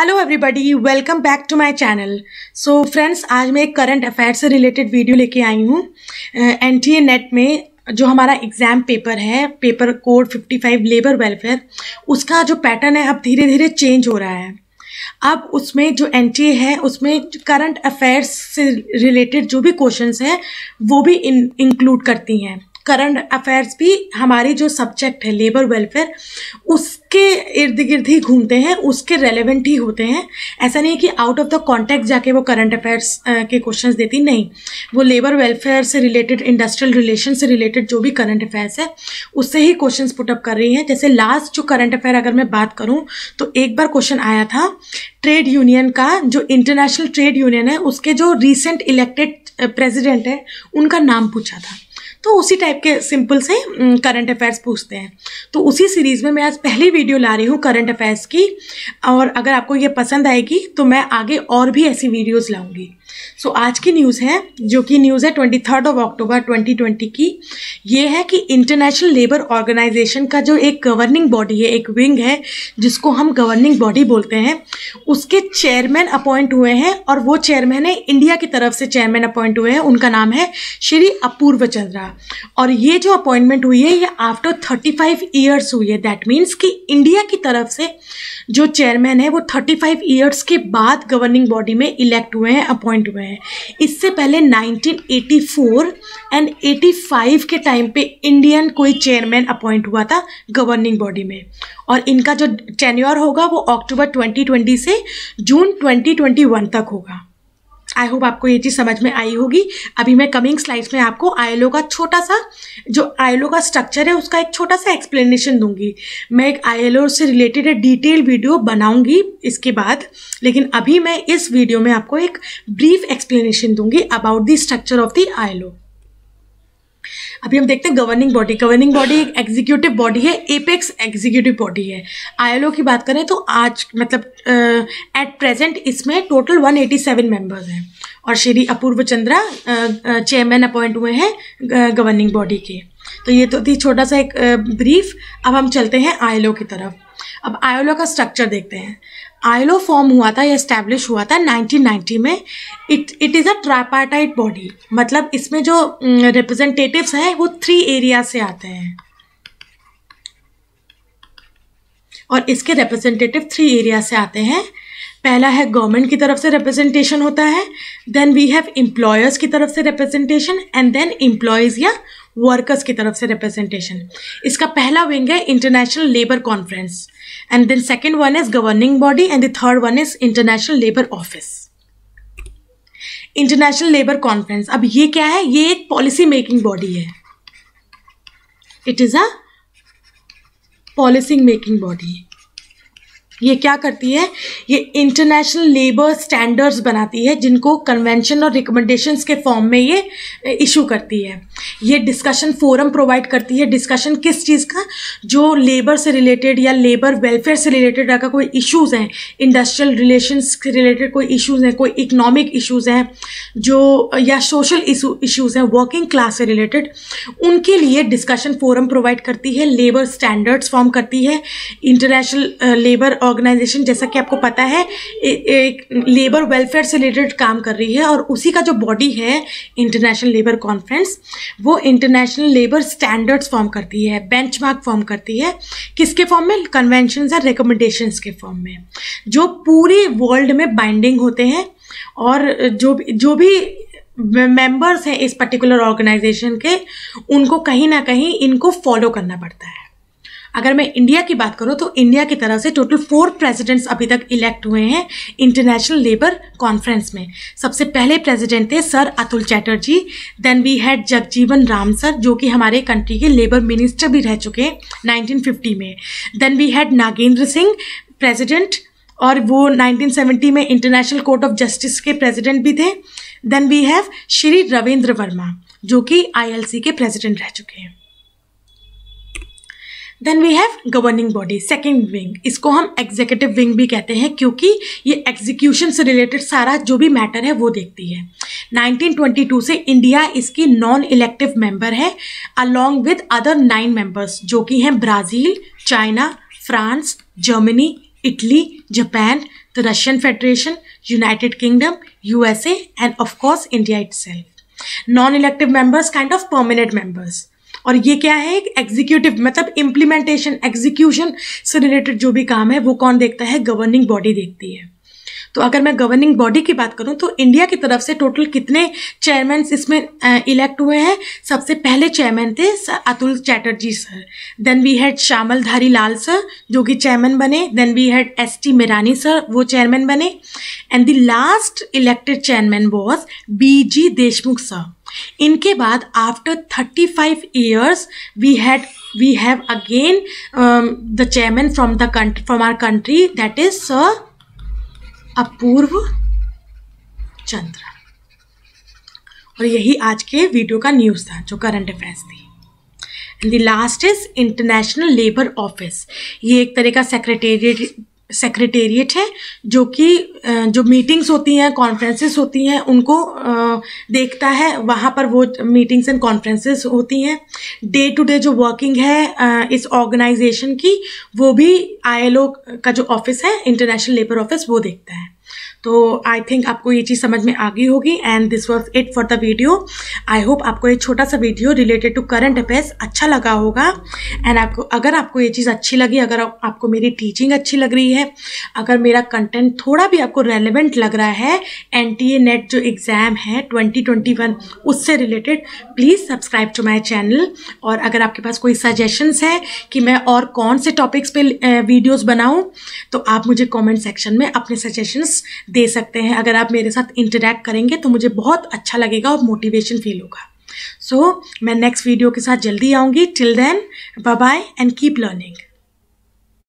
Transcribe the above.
Hello everybody, welcome back to my channel. So friends, आज मैं एक करंट अफेयर से रिलेटेड वीडियो लेके आई हूँ। एनटीए नेट में जो हमारा एग्ज़ाम पेपर है, पेपर कोड 55 लेबर वेलफेयर, उसका जो पैटर्न है अब धीरे धीरे चेंज हो रहा है। अब उसमें जो एनटीए है उसमें करंट अफेयर्स से रिलेटेड जो भी क्वेश्चंस हैं वो भी इंक्लूड करती हैं। करंट अफेयर्स भी हमारी जो सब्जेक्ट है लेबर वेलफेयर, उसके इर्द गिर्द ही घूमते हैं, उसके रेलेवेंट ही होते हैं। ऐसा नहीं कि आउट ऑफ द कॉन्टेक्स्ट जाके वो करंट अफेयर्स के क्वेश्चंस देती, नहीं, वो लेबर वेलफेयर से रिलेटेड, इंडस्ट्रियल रिलेशन से रिलेटेड जो भी करंट अफेयर्स है उससे ही क्वेश्चंस पुट अप कर रही हैं। जैसे लास्ट जो करंट अफेयर अगर मैं बात करूं तो एक बार क्वेश्चन आया था ट्रेड यूनियन का, जो इंटरनेशनल ट्रेड यूनियन है उसके जो रिसेंट इलेक्टेड प्रेसिडेंट है उनका नाम पूछा था। तो उसी टाइप के सिंपल से करंट अफेयर्स पूछते हैं। तो उसी सीरीज़ में मैं आज पहली वीडियो ला रही हूँ करंट अफेयर्स की, और अगर आपको ये पसंद आएगी तो मैं आगे और भी ऐसी वीडियोस लाऊंगी। सो आज की न्यूज़ है, जो कि न्यूज़ है 23 अक्टूबर 2020 की। ये है कि इंटरनेशनल लेबर ऑर्गेनाइजेशन का जो एक गवर्निंग बॉडी है, एक विंग है जिसको हम गवर्निंग बॉडी बोलते हैं, उसके चेयरमैन अपॉइंट हुए हैं, और वो चेयरमैन है इंडिया की तरफ से चेयरमैन अपॉइंट हुए हैं। उनका नाम है श्री अपूर्व चंद्रा, और ये जो अपॉइंटमेंट हुई है ये आफ्टर 35 ईयर्स हुई है। दैट मीन्स कि इंडिया की तरफ से जो चेयरमैन है वो 35 ईयर्स के बाद गवर्निंग बॉडी में इलेक्ट हुए हैं, अपॉइंट हुए हैं। इससे पहले 1984 एंड 85 के टाइम पे इंडियन कोई चेयरमैन अपॉइंट हुआ था गवर्निंग बॉडी में, और इनका जो टेन्योर होगा वो अक्टूबर 2020 से जून 2021 तक होगा। आई होप आपको ये चीज़ समझ में आई होगी। अभी मैं कमिंग स्लाइड्स में आपको आईएलओ का छोटा सा, जो आईएलओ का स्ट्रक्चर है उसका एक छोटा सा एक्सप्लेनेशन दूंगी। मैं एक आईएलओ से रिलेटेड डिटेल वीडियो बनाऊंगी इसके बाद, लेकिन अभी मैं इस वीडियो में आपको एक ब्रीफ एक्सप्लेनेशन दूंगी about the structure of the ILO. अभी हम देखते हैं गवर्निंग बॉडी। गवर्निंग बॉडी एक एग्जीक्यूटिव बॉडी है, एपेक्स एग्जीक्यूटिव बॉडी है। आईएलओ की बात करें तो आज मतलब एट प्रेजेंट इसमें टोटल 187 मेंबर्स हैं, और श्री अपूर्व चंद्रा चेयरमैन अपॉइंट हुए हैं गवर्निंग बॉडी के। तो ये तो थी छोटा सा एक ब्रीफ। अब हम चलते हैं आईएलओ की तरफ। अब आईएलओ का स्ट्रक्चर देखते हैं। आईएलओ फॉर्म हुआ था या एस्टैब्लिश हुआ था 1990 में। It is a tripartite body, मतलब इसमें जो रिप्रेजेंटेटिव्स हैं वो 3 एरिया से आते हैं, और इसके रिप्रेजेंटेटिव 3 एरिया से आते हैं। पहला है गवर्नमेंट की तरफ से रिप्रेजेंटेशन होता है, देन वी हैव एम्प्लॉयर्स की तरफ से रिप्रेजेंटेशन, एंड देन एम्प्लॉयज़ या वर्कर्स की तरफ से रिप्रेजेंटेशन। इसका पहला विंग है International Labour Conference, and then second one is governing body, and the third one is International Labour Office. International Labour Conference, अब ये क्या है? ये एक पॉलिसी मेकिंग बॉडी है। It is a policy making body. ये क्या करती है? ये इंटरनेशनल लेबर स्टैंडर्ड्स बनाती है, जिनको कन्वेंशन और रिकमेंडेशंस के फॉर्म में ये इशू करती है। ये डिस्कशन फोरम प्रोवाइड करती है। डिस्कशन किस चीज़ का? जो लेबर से रिलेटेड या लेबर वेलफेयर से रिलेटेड अगर कोई इश्यूज़ हैं, इंडस्ट्रियल रिलेशंस से रिलेटेड कोई इश्यूज़ हैं, कोई इकोनॉमिक इश्यूज़ हैं, जो या सोशल इश्यूज़ हैं, वर्किंग क्लास से रिलेटेड, उनके लिए डिस्कशन फोरम प्रोवाइड करती है। लेबर स्टैंडर्ड्स फॉर्म करती है। इंटरनेशनल लेबर ऑर्गेनाइजेशन, जैसा कि आपको पता है, एक लेबर वेलफेयर से रिलेटेड काम कर रही है, और उसी का जो बॉडी है इंटरनेशनल लेबर कॉन्फ्रेंस, वो इंटरनेशनल लेबर स्टैंडर्ड्स फॉर्म करती है, बेंचमार्क फॉर्म करती है। किसके फॉर्म में? कन्वेंशंस और रिकमेंडेशंस के फॉर्म में, जो पूरी वर्ल्ड में बाइंडिंग होते हैं, और जो भी मेंबर्स हैं इस पर्टिकुलर ऑर्गेनाइजेशन के, उनको कहीं ना कहीं इनको फॉलो करना पड़ता है। अगर मैं इंडिया की बात करूं तो इंडिया की तरफ से टोटल 4 प्रेसिडेंट्स अभी तक इलेक्ट हुए हैं इंटरनेशनल लेबर कॉन्फ्रेंस में। सबसे पहले प्रेसिडेंट थे sir Atul Chatterjee, then we had Jagjivan Ram sir, जो कि हमारे कंट्री के लेबर मिनिस्टर भी रह चुके हैं 1950 में। Then we had Nagendra Singh president, और वो 1970 में इंटरनेशनल कोर्ट ऑफ जस्टिस के प्रेसिडेंट भी थे। Then we have Shri Ravindra Verma, जो कि आईएलसी के प्रेसिडेंट रह चुके हैं। Then we have governing body, second wing. इसको हम एग्जीक्यूटिव विंग भी कहते हैं, क्योंकि ये एग्जीक्यूशन से रिलेटेड सारा जो भी मैटर है वो देखती है। 1922 से इंडिया इसकी नॉन इलेक्टिव मेंबर है, अलॉन्ग विद अदर 9 मेंबर्स, जो कि हैं Brazil, China, France, Germany, Italy, Japan, the Russian Federation, United Kingdom, USA, and of course India itself. Non-elective members kind of permanent members. और ये क्या है, एक एग्जीक्यूटिव मतलब इम्प्लीमेंटेशन एग्जीक्यूशन से रिलेटेड जो भी काम है वो कौन देखता है, गवर्निंग बॉडी देखती है। तो अगर मैं गवर्निंग बॉडी की बात करूं तो इंडिया की तरफ से टोटल कितने चेयरमैन इसमें इलेक्ट हुए हैं। सबसे पहले चेयरमैन थे Atul Chatterjee sir, then we had Shyamal Dhari Lal sir जो कि चेयरमैन बने, then we had ST Mirani sir वो चेयरमैन बने, and the last elected chairman was BG Deshmukh sir. इनके बाद after 35 years we have again the chairman from our country, that is Sir अपूर्व चंद्र। और यही आज के वीडियो का न्यूज़ था जो करंट अफेयर्स थी। And the last is International Labour office. ये एक तरह का सेक्रेटेरिएट है जो कि जो मीटिंग्स होती हैं, कॉन्फ्रेंसेस होती हैं, उनको देखता है। वहाँ पर वो मीटिंग्स एंड कॉन्फ्रेंसेस होती हैं। डे टू डे जो वर्किंग है इस ऑर्गेनाइजेशन की वो भी ILO का जो ऑफिस है, इंटरनेशनल लेबर ऑफिस, वो देखता है। तो आई थिंक आपको ये चीज़ समझ में आ गई होगी। And this was it for the video. I hope आपको ये छोटा सा video related to current affairs अच्छा लगा होगा। एंड अगर आपको ये चीज़ अच्छी लगी, अगर आपको मेरी टीचिंग अच्छी लग रही है, अगर मेरा कंटेंट थोड़ा भी आपको रेलेवेंट लग रहा है NTA नेट जो एग्ज़ाम है 2021 उससे related, please subscribe to my channel. और अगर आपके पास कोई सजेशंस है कि मैं और कौन से टॉपिक्स पे वीडियोज़ बनाऊँ तो आप मुझे कॉमेंट सेक्शन में अपने सजेशंस दे सकते हैं। अगर आप मेरे साथ इंटरैक्ट करेंगे तो मुझे बहुत अच्छा लगेगा और मोटिवेशन फील होगा। सो मैं नेक्स्ट वीडियो के साथ जल्दी आऊँगी। Till then bye bye and keep learning.